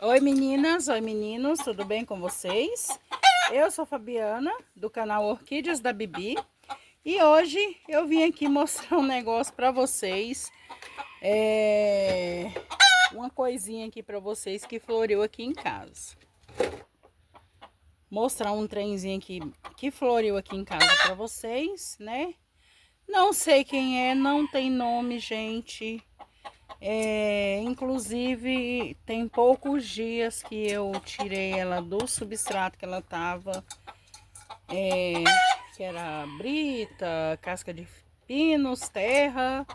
Oi meninas, oi meninos, tudo bem com vocês? Eu sou Fabiana, do canal Orquídeas da Bibi. E hoje eu vim aqui mostrar um negócio para vocês. Uma coisinha aqui para vocês que floriu aqui em casa. Mostrar um trenzinho aqui que floriu aqui em casa para vocês, né? Não sei quem é, não tem nome, gente. Inclusive tem poucos dias que eu tirei ela do substrato que ela tava, que era brita, casca de pinos, terra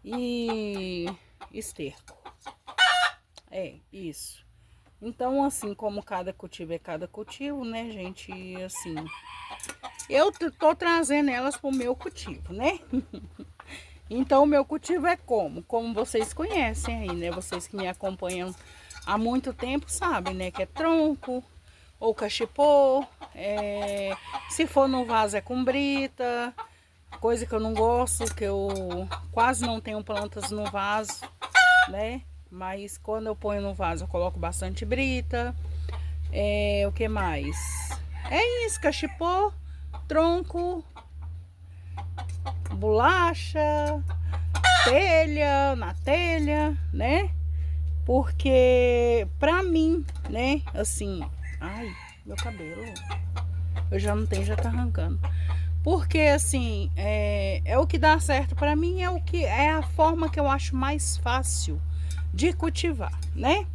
e esterco. Isso. Então, assim, como cada cultivo é cada cultivo, né, gente? E assim, eu tô trazendo elas pro meu cultivo, né? Então, o meu cultivo é como vocês conhecem aí, né? Vocês que me acompanham há muito tempo sabem, né? Que é tronco ou cachepô. Se for no vaso é com brita, coisa que eu não gosto, que eu quase não tenho plantas no vaso, né? Mas quando eu ponho no vaso eu coloco bastante brita. O que mais? É isso, cachepô, tronco, bolacha, telha, na telha, né? Porque pra mim, né, assim, ai, meu cabelo, eu já não tenho, já tá arrancando. Porque assim, é o que dá certo pra mim, é a forma que eu acho mais fácil de cultivar, né?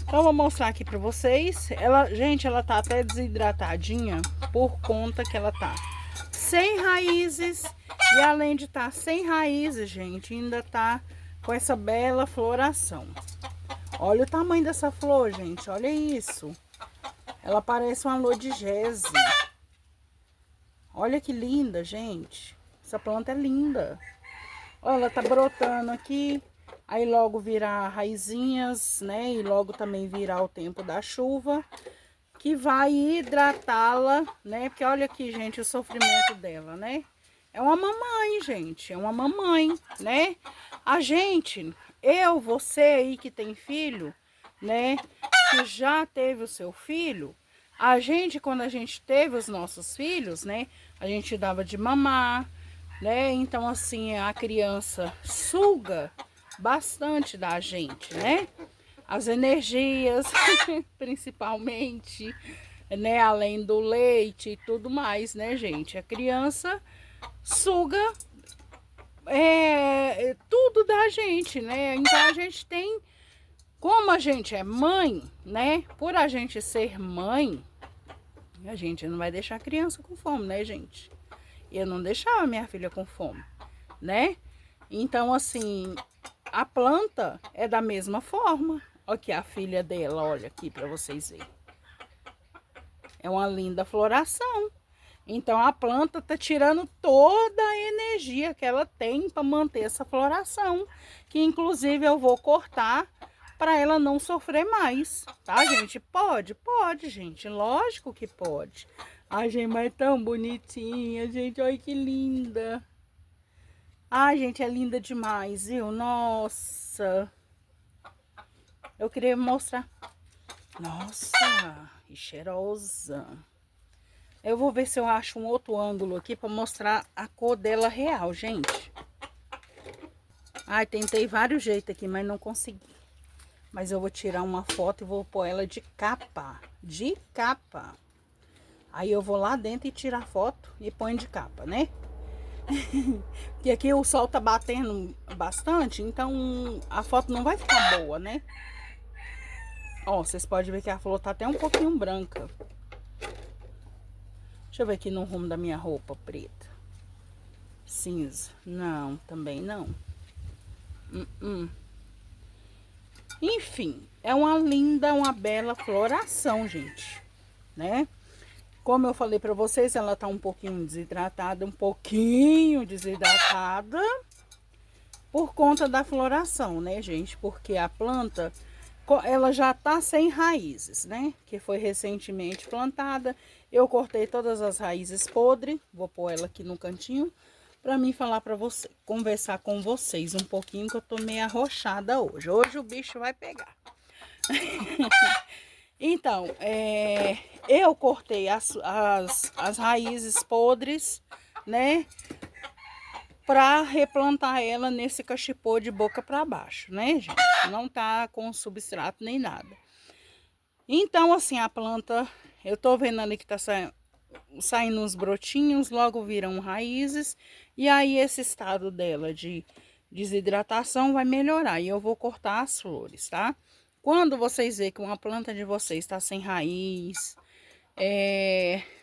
Então eu vou mostrar aqui pra vocês. Gente, ela tá até desidratadinha por conta que ela tá sem raízes. E além de estar sem raízes, gente, ainda tá com essa bela floração. Olha o tamanho dessa flor, gente. Olha isso. Ela parece uma lua de gese. Olha que linda, gente. Essa planta é linda. Olha, ela tá brotando aqui. Aí logo virar raizinhas, né? E logo também virar o tempo da chuva, que vai hidratá-la, né? Porque olha aqui, gente, o sofrimento dela, né? É uma mamãe, gente. É uma mamãe, né? A gente, você aí que tem filho, né? Que já teve o seu filho. A gente, quando a gente teve os nossos filhos, né? A gente dava de mamar, né? Então, assim, a criança suga bastante da gente, né? As energias, principalmente, né? Além do leite e tudo mais, né, gente? A criança suga tudo da gente, né? Então a gente tem, como a gente é mãe, né? Por a gente ser mãe, a gente não vai deixar a criança com fome, né, gente? Eu não deixava minha filha com fome, né? Então, assim, a planta é da mesma forma. Olha aqui a filha dela, olha aqui para vocês verem. É uma linda floração. Então a planta tá tirando toda a energia que ela tem para manter essa floração, que inclusive eu vou cortar para ela não sofrer mais, tá, gente? Pode, gente, lógico que pode. Ai, gente, mas é tão bonitinha, gente, olha que linda. Ai, gente, é linda demais, viu? Nossa. Eu queria mostrar. Nossa, que cheirosa. Eu vou ver se eu acho um outro ângulo aqui para mostrar a cor dela real, gente. Ai, tentei vários jeitos aqui, mas não consegui. Mas eu vou tirar uma foto e vou pôr ela de capa. De capa. Aí eu vou lá dentro e tirar a foto e põe de capa, né? Porque aqui o sol tá batendo bastante, então a foto não vai ficar boa, né? Ó, vocês podem ver que a flor tá até um pouquinho branca. Deixa eu ver aqui no rumo da minha roupa preta. Cinza. Não, também não. Enfim, é uma linda, uma bela floração, gente, né? Como eu falei pra vocês, ela tá um pouquinho desidratada, por conta da floração, né, gente? Porque a planta, ela já tá sem raízes, né? Que foi recentemente plantada. Eu cortei todas as raízes podres, vou pôr ela aqui no cantinho para mim falar para você, conversar com vocês um pouquinho, que eu tô meio arrochada hoje. Hoje o bicho vai pegar. Então, eu cortei as raízes podres, né? Para replantar ela nesse cachepô de boca para baixo, né, gente? Não tá com substrato nem nada. Então, assim, a planta, eu tô vendo ali que tá saindo uns brotinhos, logo viram raízes, e aí esse estado dela de desidratação vai melhorar, e eu vou cortar as flores, tá? Quando vocês verem que uma planta de vocês está sem raiz,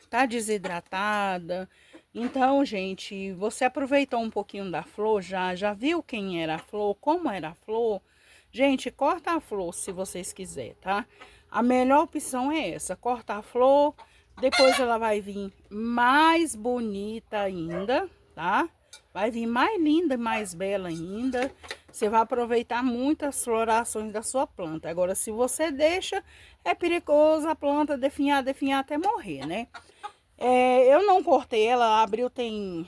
tá desidratada, então, gente, você aproveitou um pouquinho da flor, já viu quem era a flor, como era a flor? Gente, corta a flor se vocês quiserem, tá? A melhor opção é essa, corta a flor, depois ela vai vir mais bonita ainda, tá? Vai vir mais linda e mais bela ainda. Você vai aproveitar muitas florações da sua planta. Agora, se você deixa, é perigoso a planta definhar até morrer, né? Eu não cortei ela abriu tem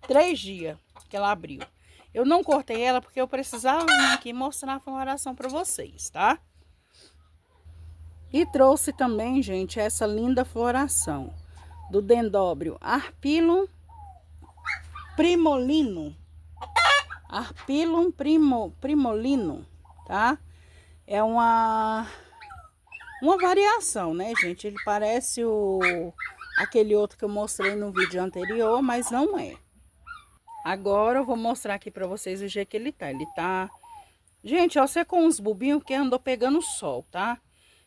3 dias que ela abriu. Eu não cortei ela porque eu precisava vir aqui mostrar a floração para vocês, tá? E trouxe também, gente, essa linda floração do dendróbio Arpilum primolino. Arpilum primolino, tá? É uma variação, né, gente? Ele parece aquele outro que eu mostrei no vídeo anterior, mas não é. Agora eu vou mostrar aqui pra vocês o jeito que ele tá. Ele tá... Gente, ó, você com uns bulbinhos que andou pegando sol, tá?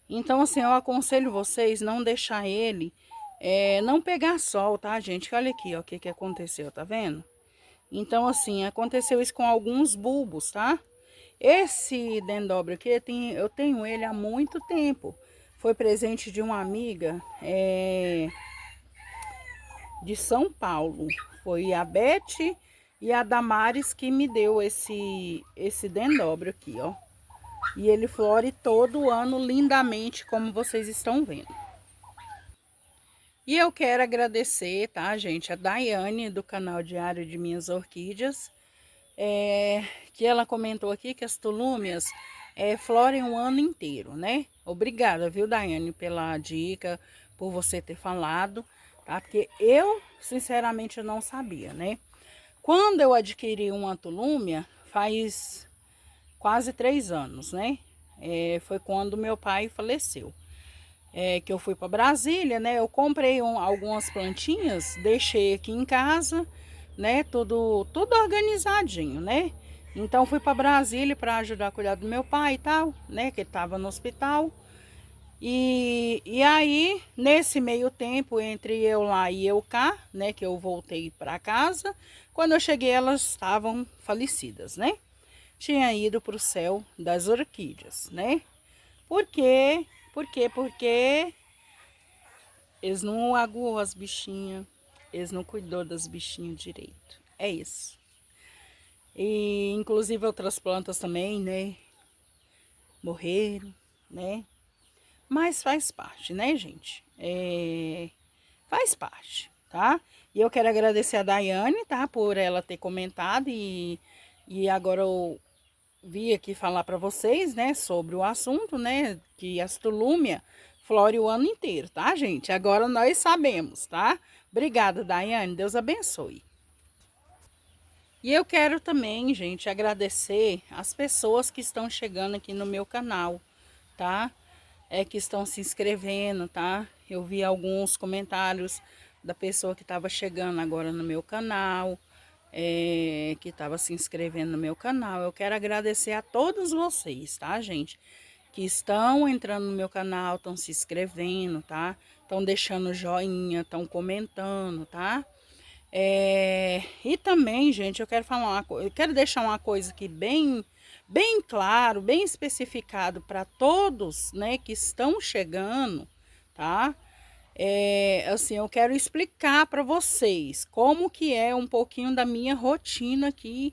Então, assim, eu aconselho vocês não deixar ele... não pegar sol, tá, gente? Olha aqui, ó, o que aconteceu, tá vendo? Então, assim, aconteceu isso com alguns bulbos, tá? Esse dendróbio aqui, eu tenho ele há muito tempo. Foi presente de uma amiga de São Paulo. Foi a Beth e a Damares que me deu esse dendróbio aqui, ó. E ele flore todo ano lindamente, como vocês estão vendo. E eu quero agradecer, tá, gente, a Daiane do canal Diário de Minhas Orquídeas, que ela comentou aqui que as tulúmias florem o ano inteiro, né? Obrigada, viu, Daiane, pela dica, por você ter falado, tá? Porque eu, sinceramente, não sabia, né? Quando eu adquiri uma tulúmia, faz quase 3 anos, né? Foi quando meu pai faleceu. Que eu fui para Brasília, né? Eu comprei algumas plantinhas, deixei aqui em casa, né? Tudo organizadinho, né? Então fui para Brasília para ajudar a cuidar do meu pai e tal, né? Que ele estava no hospital. E aí, nesse meio tempo, entre eu lá e eu cá, né? Que eu voltei para casa, quando eu cheguei elas estavam falecidas, né? Tinha ido para o céu das orquídeas, né? Por quê? Porque eles não aguou as bichinhas, eles não cuidou das bichinhas direito. É isso. E inclusive outras plantas também, né? Morreram, né? Mas faz parte, né, gente? Faz parte, tá? E eu quero agradecer a Daiane, tá? Por ela ter comentado e agora eu vi aqui falar para vocês, né, sobre o assunto, né, que as tulúmia flore o ano inteiro, tá, gente? Agora nós sabemos, tá? Obrigada, Daiane, Deus abençoe. E eu quero também, gente, agradecer as pessoas que estão chegando aqui no meu canal, tá? Que estão se inscrevendo, tá? Eu vi alguns comentários da pessoa que estava chegando agora no meu canal, que estava se inscrevendo no meu canal. Eu quero agradecer a todos vocês, tá, gente? Que estão entrando no meu canal, estão se inscrevendo, tá? Estão deixando joinha, estão comentando, tá? E também, gente, eu quero falar eu quero deixar uma coisa aqui bem claro, bem especificado para todos, né, que estão chegando, tá? Assim, eu quero explicar para vocês como que é um pouquinho da minha rotina aqui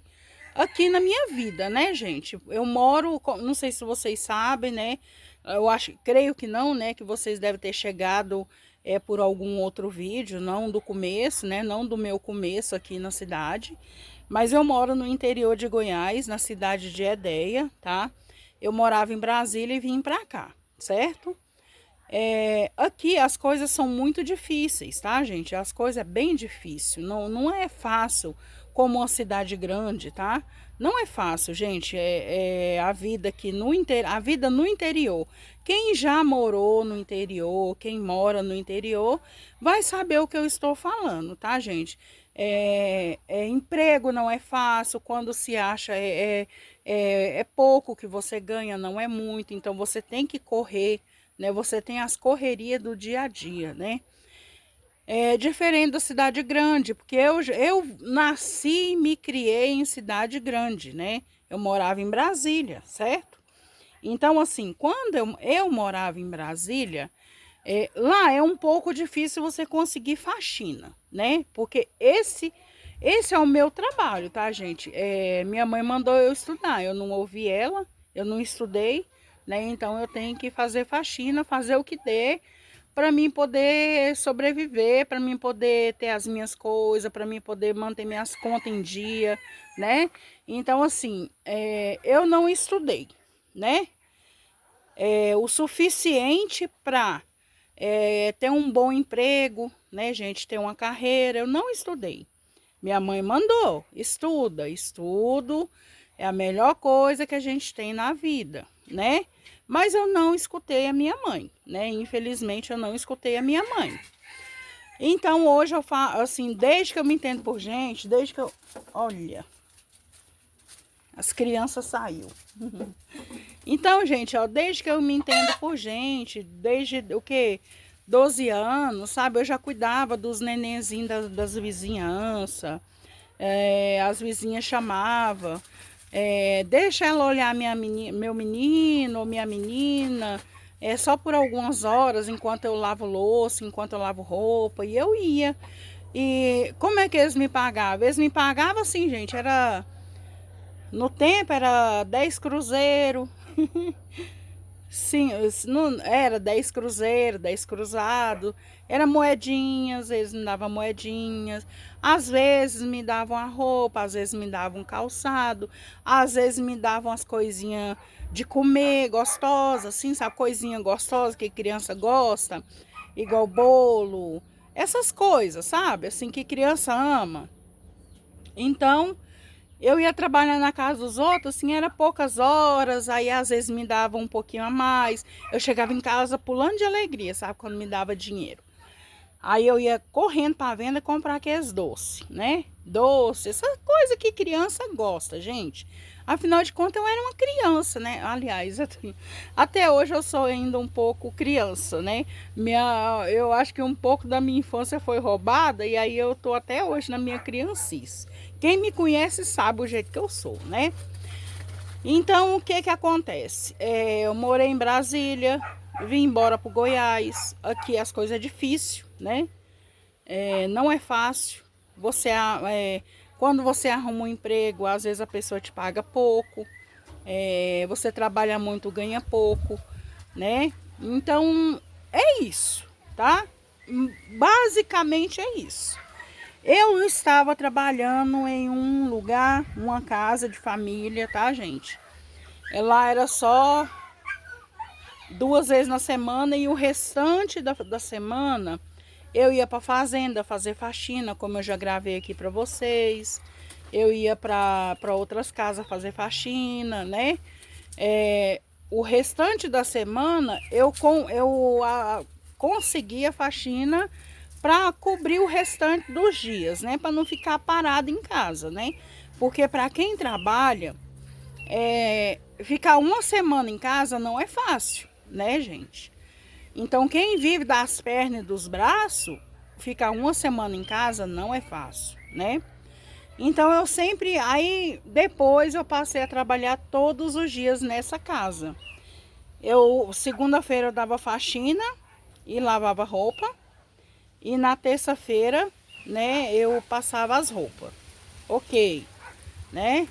na minha vida, né, gente? Eu moro, não sei se vocês sabem, né? Creio que não, né? Que vocês devem ter chegado por algum outro vídeo, não do começo, né? Não do meu começo aqui na cidade. Mas eu moro no interior de Goiás, na cidade de Edéia, tá? eu morava em Brasília e vim para cá, certo? Aqui as coisas são muito difíceis, tá, gente? As coisas é bem difícil, não é fácil como uma cidade grande, tá? Não é fácil, gente. A vida aqui a vida no interior. Quem já morou no interior, quem mora no interior, vai saber o que eu estou falando, tá, gente? Emprego não é fácil, quando se acha é pouco que você ganha, não é muito, então você tem que correr, né? Você tem as correrias do dia a dia, né? É diferente da cidade grande, porque eu nasci e me criei em cidade grande, né? Eu morava em Brasília, certo? Então, assim, quando eu morava em Brasília, lá é um pouco difícil você conseguir faxina, né? Porque esse é o meu trabalho, tá, gente? Minha mãe mandou eu estudar, eu não ouvi ela, eu não estudei, né? Então eu tenho que fazer faxina, fazer o que der para mim poder sobreviver, para mim poder ter as minhas coisas, para mim poder manter minhas contas em dia, né? Então assim, eu não estudei, né? O suficiente para ter um bom emprego, né, gente? Ter uma carreira. Eu não estudei. Minha mãe mandou, estuda, estudo é a melhor coisa que a gente tem na vida, né? Mas eu não escutei a minha mãe, né? Infelizmente eu não escutei a minha mãe. Então hoje eu faço assim, desde que eu me entendo por gente, desde que eu, olha, as crianças saiu. Então, gente, ó, desde que eu me entendo por gente, desde o que 12 anos, sabe? Eu já cuidava dos nenenzinhos das vizinhanças. As vizinhas chamavam. Deixa ela olhar meu menino ou minha menina. Só por algumas horas, enquanto eu lavo louça, enquanto eu lavo roupa. E eu ia. E como é que eles me pagavam? Eles me pagavam assim, gente. No tempo era 10 cruzeiros. Sim, não, era 10 cruzeiros, 10 cruzado, era moedinhas, eles me davam moedinhas, às vezes me davam a roupa, às vezes me davam um calçado, às vezes me davam as coisinhas de comer gostosas, assim, sabe, coisinha gostosa que criança gosta, igual bolo, essas coisas, sabe, assim, que criança ama. Então, eu ia trabalhar na casa dos outros, assim, era poucas horas, aí às vezes me dava um pouquinho a mais. Eu chegava em casa pulando de alegria, sabe, quando me dava dinheiro. Aí eu ia correndo para a venda comprar aqueles doces, né? Doce, essa coisa que criança gosta, gente. Afinal de contas, eu era uma criança, né? Aliás, até hoje eu sou ainda um pouco criança, né? Eu acho que um pouco da minha infância foi roubada e aí eu tô até hoje na minha criancice. Quem me conhece sabe o jeito que eu sou, né? Então, o que que acontece? Eu morei em Brasília, vim embora para Goiás. Aqui as coisas é difícil, né? Não é fácil. Quando você arruma um emprego, às vezes a pessoa te paga pouco. Você trabalha muito, ganha pouco, né? Então, é isso, tá? Basicamente é isso. Eu estava trabalhando em um lugar, uma casa de família, tá, gente? Lá era só 2 vezes na semana e o restante da semana eu ia para fazenda fazer faxina, como eu já gravei aqui para vocês. Eu ia para outras casas fazer faxina, né? O restante da semana eu conseguia faxina para cobrir o restante dos dias, né? Para não ficar parado em casa, né? Porque para quem trabalha, ficar uma semana em casa não é fácil, né, gente? Então, quem vive das pernas e dos braços, ficar uma semana em casa não é fácil, né? Então, aí depois eu passei a trabalhar todos os dias nessa casa. Segunda-feira eu dava faxina e lavava roupa. E na terça-feira, né, eu passava as roupas. Ok, né?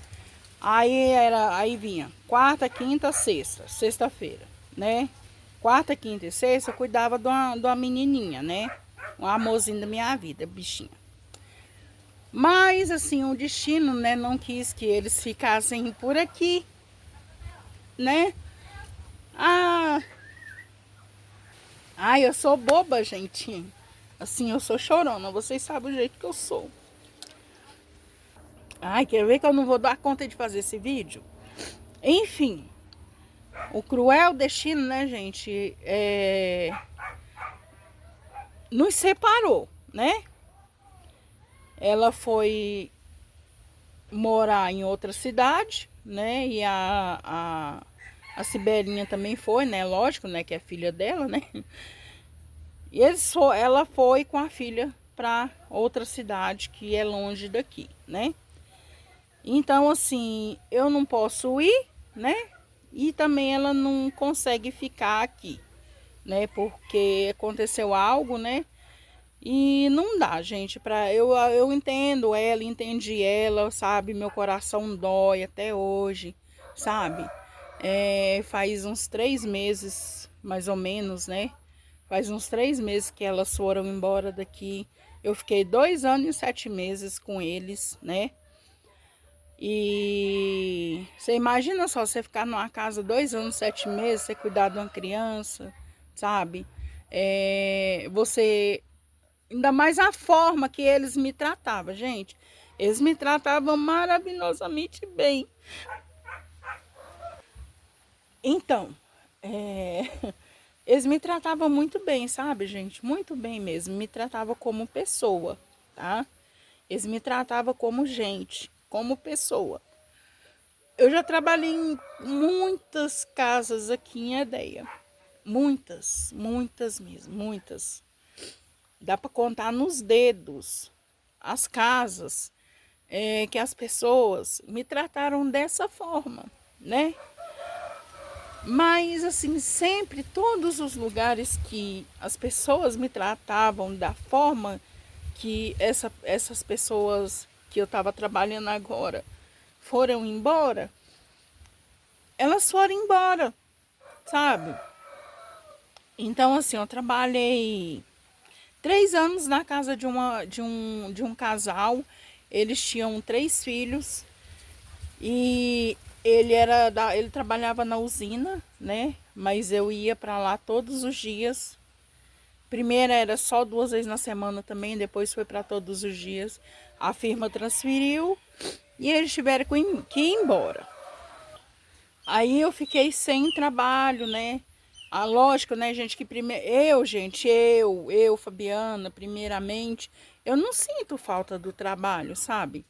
Aí vinha quarta, quinta, sexta, sexta-feira, né? Quarta, quinta e sexta eu cuidava de uma menininha, né? Um amorzinho da minha vida, bichinha. Mas assim, o destino, né, não quis que eles ficassem por aqui. né? Ah, ai, eu sou boba, gente. Assim, eu sou chorona. Vocês sabem o jeito que eu sou. Ai, quer ver que eu não vou dar conta de fazer esse vídeo? Enfim, o cruel destino, né, gente, nos separou, né? Ela foi morar em outra cidade, né? E a Sibelinha também foi, né? Lógico, né? Que é filha dela, né? E ela foi com a filha para outra cidade que é longe daqui, né? Então, assim, eu não posso ir, né? E também ela não consegue ficar aqui, né? Porque aconteceu algo, né? E não dá, gente, eu entendo ela, entendi ela, sabe? Meu coração dói até hoje, sabe? Faz uns 3 meses, mais ou menos, né? Faz uns 3 meses que elas foram embora daqui. Eu fiquei 2 anos e 7 meses com eles, né? E você imagina só, você ficar numa casa 2 anos, 7 meses, você cuidar de uma criança, sabe? Você ainda mais a forma que eles me tratavam, gente. Eles me tratavam maravilhosamente bem. Então, é, eles me tratavam muito bem, sabe, gente? Muito bem mesmo. Me tratavam como pessoa, tá? Eles me tratavam como gente, como pessoa. Eu já trabalhei em muitas casas aqui em Edéia. Muitas, muitas mesmo, muitas. Dá para contar nos dedos as casas que as pessoas me trataram dessa forma, né? Mas assim, sempre, todos os lugares que as pessoas me tratavam da forma que essas pessoas que eu estava trabalhando agora foram embora, elas foram embora, sabe? Então, assim, eu trabalhei 3 anos na casa de um casal. Eles tinham 3 filhos e ele trabalhava na usina, né? Mas eu ia para lá todos os dias. Primeiro era só 2 vezes na semana também, depois foi para todos os dias. A firma transferiu e eles tiveram que ir embora. Aí eu fiquei sem trabalho, né? Ah, lógico, né, gente, que primeiro eu, Fabiana, primeiramente, eu não sinto falta do trabalho, sabe?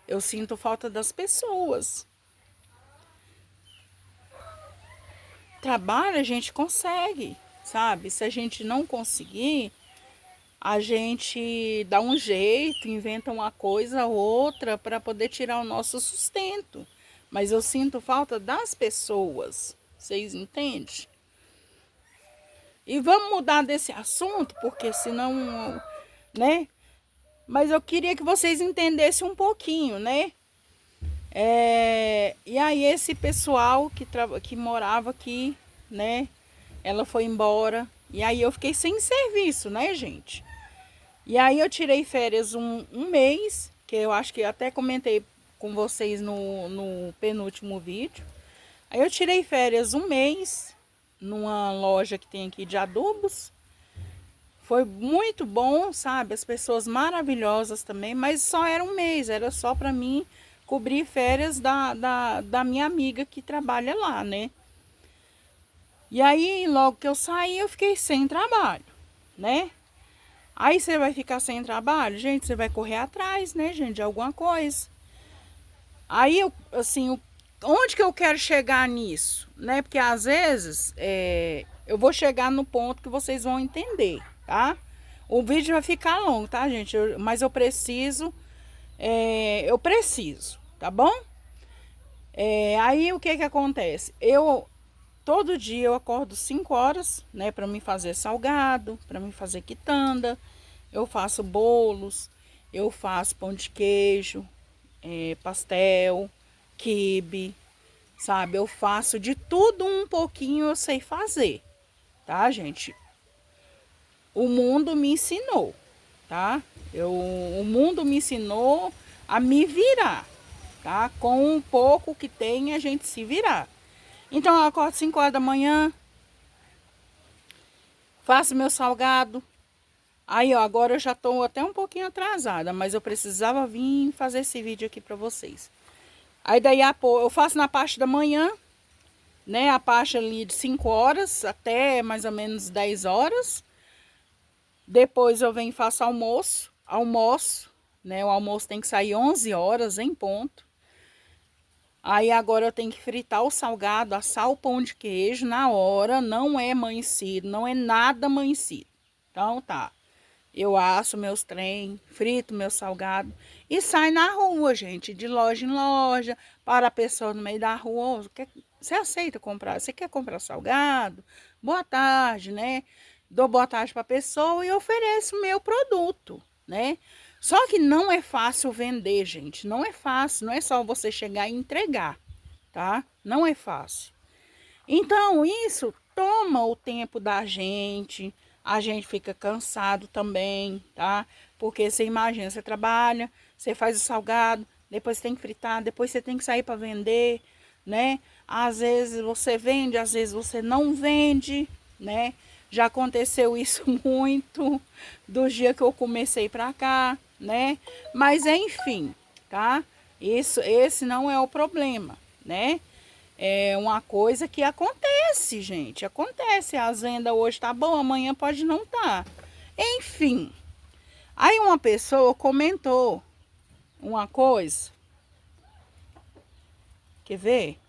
Eu sinto falta das pessoas. Trabalho a gente consegue, sabe? Se a gente não conseguir, a gente dá um jeito, inventa uma coisa ou outra para poder tirar o nosso sustento. Mas eu sinto falta das pessoas. Vocês entendem? E vamos mudar desse assunto, porque senão, né? Mas eu queria que vocês entendessem um pouquinho, né? E aí esse pessoal que morava aqui, né? Ela foi embora. E aí eu fiquei sem serviço, né, gente? E aí eu tirei férias um mês, que eu acho que até comentei com vocês no penúltimo vídeo. Aí eu tirei férias um mês numa loja que tem aqui de adubos. Foi muito bom, sabe? As pessoas maravilhosas também, mas só era um mês, era só para mim cobrir férias da minha amiga que trabalha lá, né? E aí, logo que eu saí, eu fiquei sem trabalho, né? Aí você vai ficar sem trabalho, gente, você vai correr atrás, né, gente, de alguma coisa. Aí, assim, onde que eu quero chegar nisso, né? Porque às vezes eu vou chegar no ponto que vocês vão entender, tá? O vídeo vai ficar longo, tá, gente? Mas eu preciso, tá bom? Aí o que que acontece? Todo dia eu acordo 5 horas, né, para me fazer salgado, para me fazer quitanda. Eu faço bolos, eu faço pão de queijo, pastel, quibe, sabe? Eu faço de tudo um pouquinho, eu sei fazer, tá, gente? O mundo me ensinou, tá? O mundo me ensinou a me virar, tá? Com um pouco que tem, a gente se virar. Então eu acordo 5 horas da manhã, faço meu salgado. Aí, ó, agora eu já tô até um pouquinho atrasada, mas eu precisava vir fazer esse vídeo aqui pra vocês. Aí daí eu faço na parte da manhã, né? A parte ali de 5 horas até mais ou menos 10 horas. Depois eu venho e faço almoço, né? O almoço tem que sair 11 horas em ponto. Aí agora eu tenho que fritar o salgado, assar o pão de queijo na hora, não é amanhecido, não é nada amanhecido. Então tá, eu asso meus trem, frito meu salgado e saio na rua, gente, de loja em loja, para a pessoa no meio da rua. Você aceita comprar? Você quer comprar salgado? Boa tarde, né? Dou boa tarde para a pessoa e ofereço o meu produto, né? Só que não é fácil vender, gente. Não é fácil, não é só você chegar e entregar, tá? Não é fácil. Então, isso toma o tempo da gente, a gente fica cansado também, tá? Porque você imagina, você trabalha, você faz o salgado, depois você tem que fritar, depois você tem que sair para vender, né? Às vezes você vende, às vezes você não vende, né? Já aconteceu isso muito do dia que eu comecei para cá, né? Mas enfim, tá? Esse não é o problema, né? É uma coisa que acontece, gente. Acontece. A venda hoje tá boa, amanhã pode não tá. Enfim. Aí uma pessoa comentou uma coisa. Quer ver?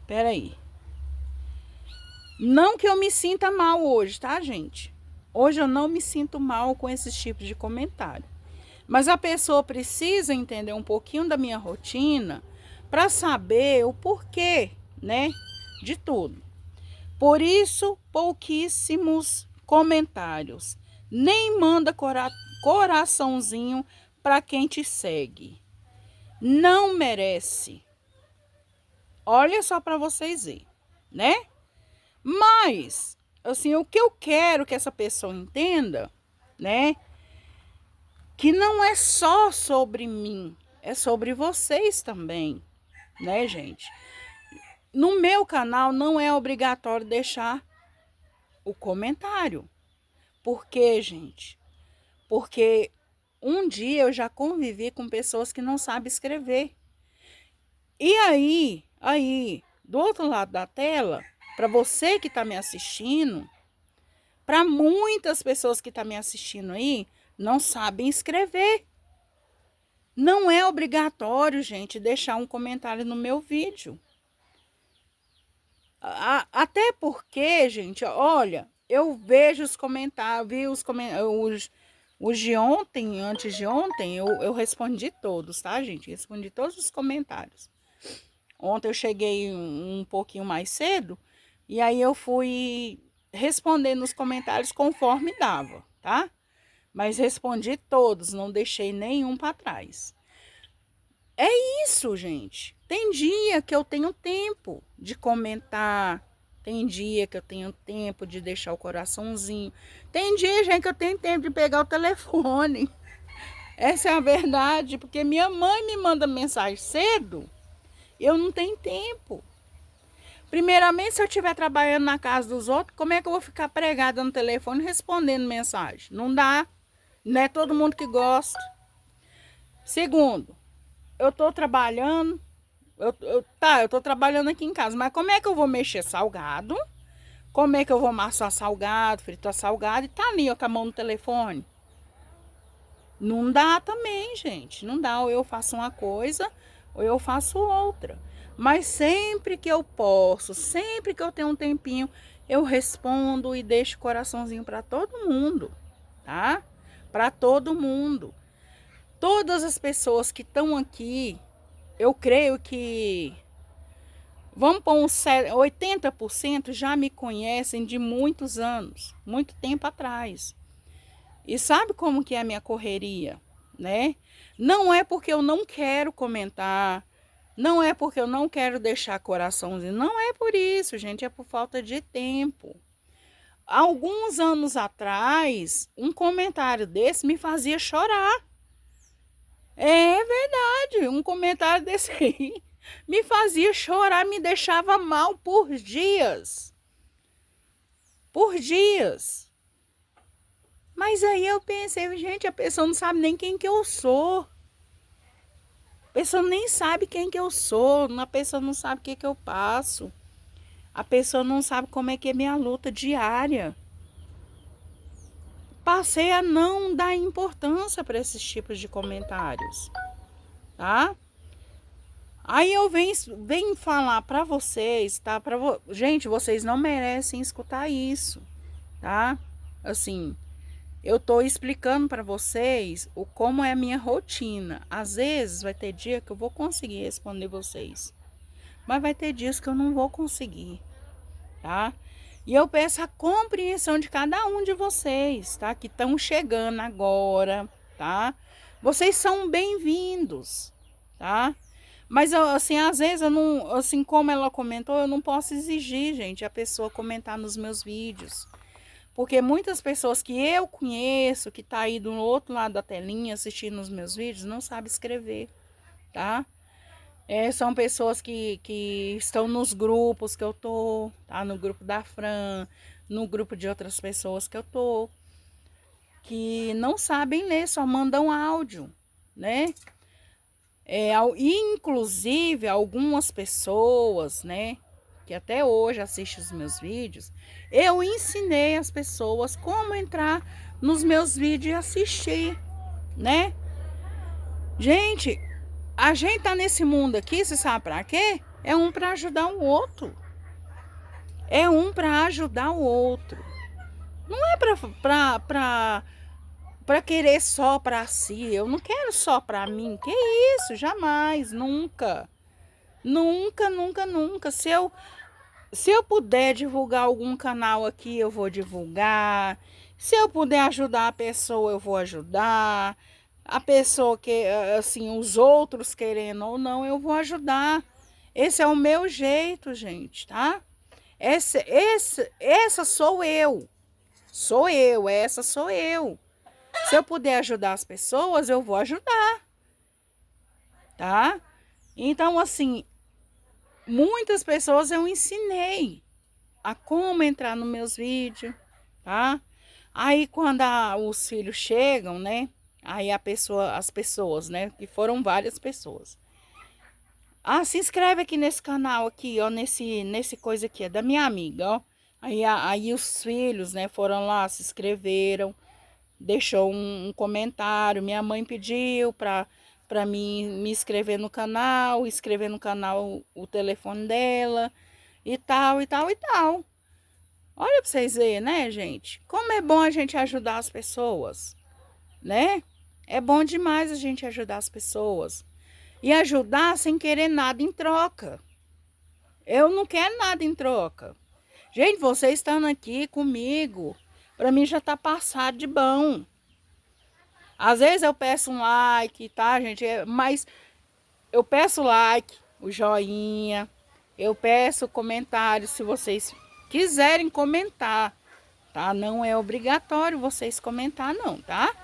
Pera aí. Não que eu me sinta mal hoje, tá, gente? Hoje eu não me sinto mal com esses tipos de comentário. Mas a pessoa precisa entender um pouquinho da minha rotina para saber o porquê, né, de tudo. Por isso, pouquíssimos comentários. Nem manda coraçãozinho para quem te segue. Não merece. Olha só para vocês verem, né? Mas, assim, o que eu quero que essa pessoa entenda, né? Que não é só sobre mim, é sobre vocês também, né, gente? No meu canal não é obrigatório deixar o comentário. Por quê, gente? Porque um dia eu já convivi com pessoas que não sabem escrever. E aí, do outro lado da tela, para você que está me assistindo, para muitas pessoas que estão me assistindo aí, não sabem escrever. Não é obrigatório, gente, deixar um comentário no meu vídeo. Até porque, gente, olha, eu vejo os comentários, vi os de ontem, antes de ontem, eu respondi todos, tá, gente? Respondi todos os comentários. Ontem eu cheguei um pouquinho mais cedo e aí eu fui respondendo os comentários conforme dava, tá? Mas respondi todos, não deixei nenhum para trás. É isso, gente. Tem dia que eu tenho tempo de comentar. Tem dia que eu tenho tempo de deixar o coraçãozinho. Tem dia, gente, que eu tenho tempo de pegar o telefone. Essa é a verdade, porque minha mãe me manda mensagem cedo, eu não tenho tempo. Primeiramente, se eu estiver trabalhando na casa dos outros, como é que eu vou ficar pregada no telefone respondendo mensagem? Não dá. Não é todo mundo que gosta. Segundo, eu tô trabalhando, eu tô trabalhando aqui em casa, mas como é que eu vou mexer salgado? Como é que eu vou amassar salgado, fritar salgado e tá ali, ó, com a mão no telefone? Não dá também, gente, não dá. Ou eu faço uma coisa, ou eu faço outra. Mas sempre que eu posso, sempre que eu tenho um tempinho, eu respondo e deixo o coraçãozinho para todo mundo, tá? Para todo mundo. Todas as pessoas que estão aqui, eu creio que, vamos pôr uns 80% já me conhecem de muitos anos, muito tempo atrás. E sabe como que é a minha correria, né? Não é porque eu não quero comentar, não é porque eu não quero deixar coraçãozinho, não é por isso, gente, é por falta de tempo. Alguns anos atrás, um comentário desse me fazia chorar. É verdade, um comentário desse aí me fazia chorar, me deixava mal por dias. Por dias. Mas aí eu pensei, gente, a pessoa não sabe nem quem que eu sou. A pessoa nem sabe quem que eu sou. A pessoa não sabe o que que eu passo. A pessoa não sabe como é que é minha luta diária. Passei a não dar importância para esses tipos de comentários, tá? Aí eu venho falar para vocês, tá? Gente, vocês não merecem escutar isso, tá? Assim, eu tô explicando para vocês como é a minha rotina. Às vezes vai ter dia que eu vou conseguir responder vocês, mas vai ter dias que eu não vou conseguir, tá? E eu peço a compreensão de cada um de vocês, tá? Que estão chegando agora, tá? Vocês são bem-vindos, tá? Mas, assim, às vezes eu não, assim, como ela comentou, eu não posso exigir, gente, a pessoa comentar nos meus vídeos. Porque muitas pessoas que eu conheço, que tá aí do outro lado da telinha assistindo os meus vídeos, não sabe escrever, tá? São pessoas que estão nos grupos que eu tô, tá? No grupo da Fran, no grupo de outras pessoas que eu tô, que não sabem ler, só mandam áudio, né? Inclusive, algumas pessoas, né? Que até hoje assistem os meus vídeos, eu ensinei as pessoas como entrar nos meus vídeos e assistir, né? Gente, a gente tá nesse mundo aqui, você sabe pra quê? É um para ajudar o outro. É um para ajudar o outro. Não é para querer só para si. Eu não quero só para mim. Que isso? Jamais, nunca. Nunca, nunca, nunca. Se eu puder divulgar algum canal aqui, eu vou divulgar. Se eu puder ajudar a pessoa, eu vou ajudar. A pessoa que, assim, os outros querendo ou não, eu vou ajudar. Esse é o meu jeito, gente, tá? Essa sou eu. Sou eu, essa sou eu. Se eu puder ajudar as pessoas, eu vou ajudar, tá? Então, assim, muitas pessoas eu ensinei a como entrar nos meus vídeos, tá? Aí, quando os filhos chegam, né? Aí as pessoas, né? Que foram várias pessoas. Se inscreve aqui nesse canal aqui, ó, nesse coisa aqui, é da minha amiga, ó. Aí os filhos, né, foram lá, se inscreveram, deixou um comentário. Minha mãe pediu para mim me inscrever no canal, escrever no canal o telefone dela e tal, e tal, e tal. Olha para vocês verem, né, gente? Como é bom a gente ajudar as pessoas, né? É bom demais a gente ajudar as pessoas. E ajudar sem querer nada em troca. Eu não quero nada em troca. Gente, vocês estando aqui comigo, para mim já tá passado de bom. Às vezes eu peço um like, tá, gente? Mas eu peço like, o joinha, eu peço comentário se vocês quiserem comentar, tá? Não é obrigatório vocês comentar não, tá?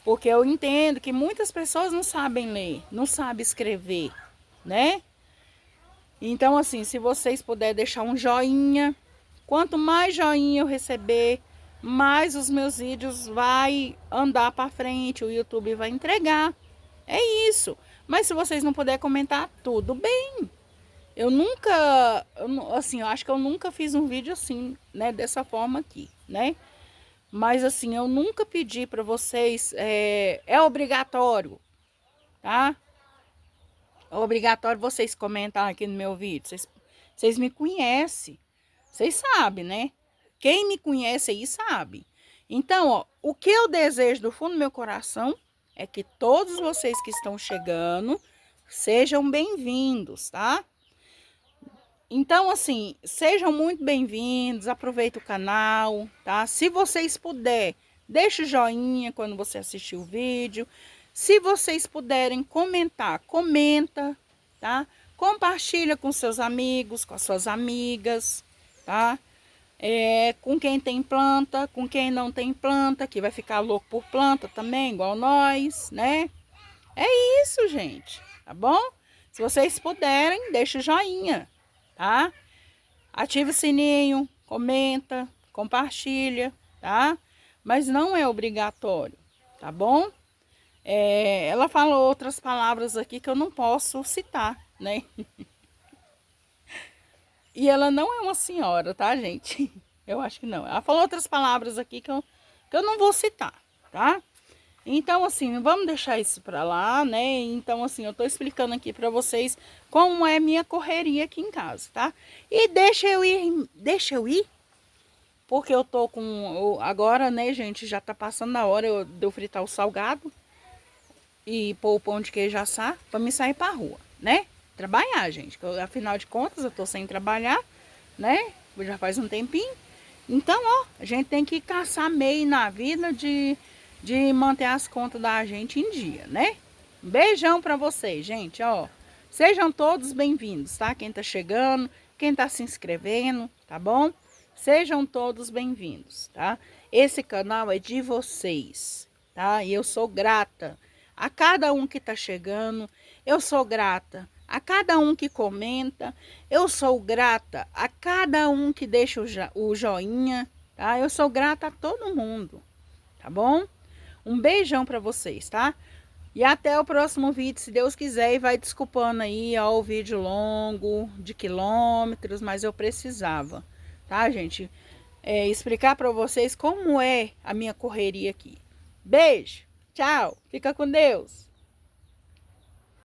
Porque eu entendo que muitas pessoas não sabem ler, não sabem escrever, né? Então, assim, se vocês puderem deixar um joinha, quanto mais joinha eu receber, mais os meus vídeos vai andar para frente, o YouTube vai entregar. É isso. Mas se vocês não puderem comentar, tudo bem. Eu acho que eu nunca fiz um vídeo assim, né, dessa forma aqui, né? Mas assim, eu nunca pedi para vocês, é obrigatório, tá? É obrigatório vocês comentarem aqui no meu vídeo. Vocês me conhecem, vocês sabem, né? Quem me conhece aí sabe. Então, ó, o que eu desejo do fundo do meu coração é que todos vocês que estão chegando sejam bem-vindos, tá? Então, assim, sejam muito bem-vindos, aproveita o canal, tá? Se vocês puderem, deixa o joinha quando você assistir o vídeo. Se vocês puderem comentar, comenta, tá? Compartilha com seus amigos, com as suas amigas, tá? Com quem tem planta, com quem não tem planta, que vai ficar louco por planta também, igual nós, né? É isso, gente, tá bom? Se vocês puderem, deixa o joinha, tá? Ativa o sininho, comenta, compartilha, tá? Mas não é obrigatório, tá bom? Ela falou outras palavras aqui que eu não posso citar, né? E ela não é uma senhora, tá, gente? Eu acho que não. Ela falou outras palavras aqui que eu não vou citar, tá? Então, assim, vamos deixar isso pra lá, né? Então, assim, eu tô explicando aqui pra vocês como é minha correria aqui em casa, tá? E deixa eu ir, porque eu tô com... Agora, né, gente, já tá passando a hora de eu fritar o salgado e pôr o pão de queijo assar pra me sair pra rua, né? Trabalhar, gente. Afinal de contas, eu tô sem trabalhar, né? Já faz um tempinho. Então, ó, a gente tem que caçar meio na vida de manter as contas da gente em dia, né? Um beijão pra vocês, gente, ó. Sejam todos bem-vindos, tá? Quem tá chegando, quem tá se inscrevendo, tá bom? Sejam todos bem-vindos, tá? Esse canal é de vocês, tá? E eu sou grata a cada um que tá chegando, eu sou grata a cada um que comenta, eu sou grata a cada um que deixa o joinha, tá? Eu sou grata a todo mundo, tá bom? Um beijão pra vocês, tá? E até o próximo vídeo, se Deus quiser, e vai desculpando aí, ó, o vídeo longo, de quilômetros, mas eu precisava, tá, gente? Explicar pra vocês como é a minha correria aqui. Beijo, tchau, fica com Deus!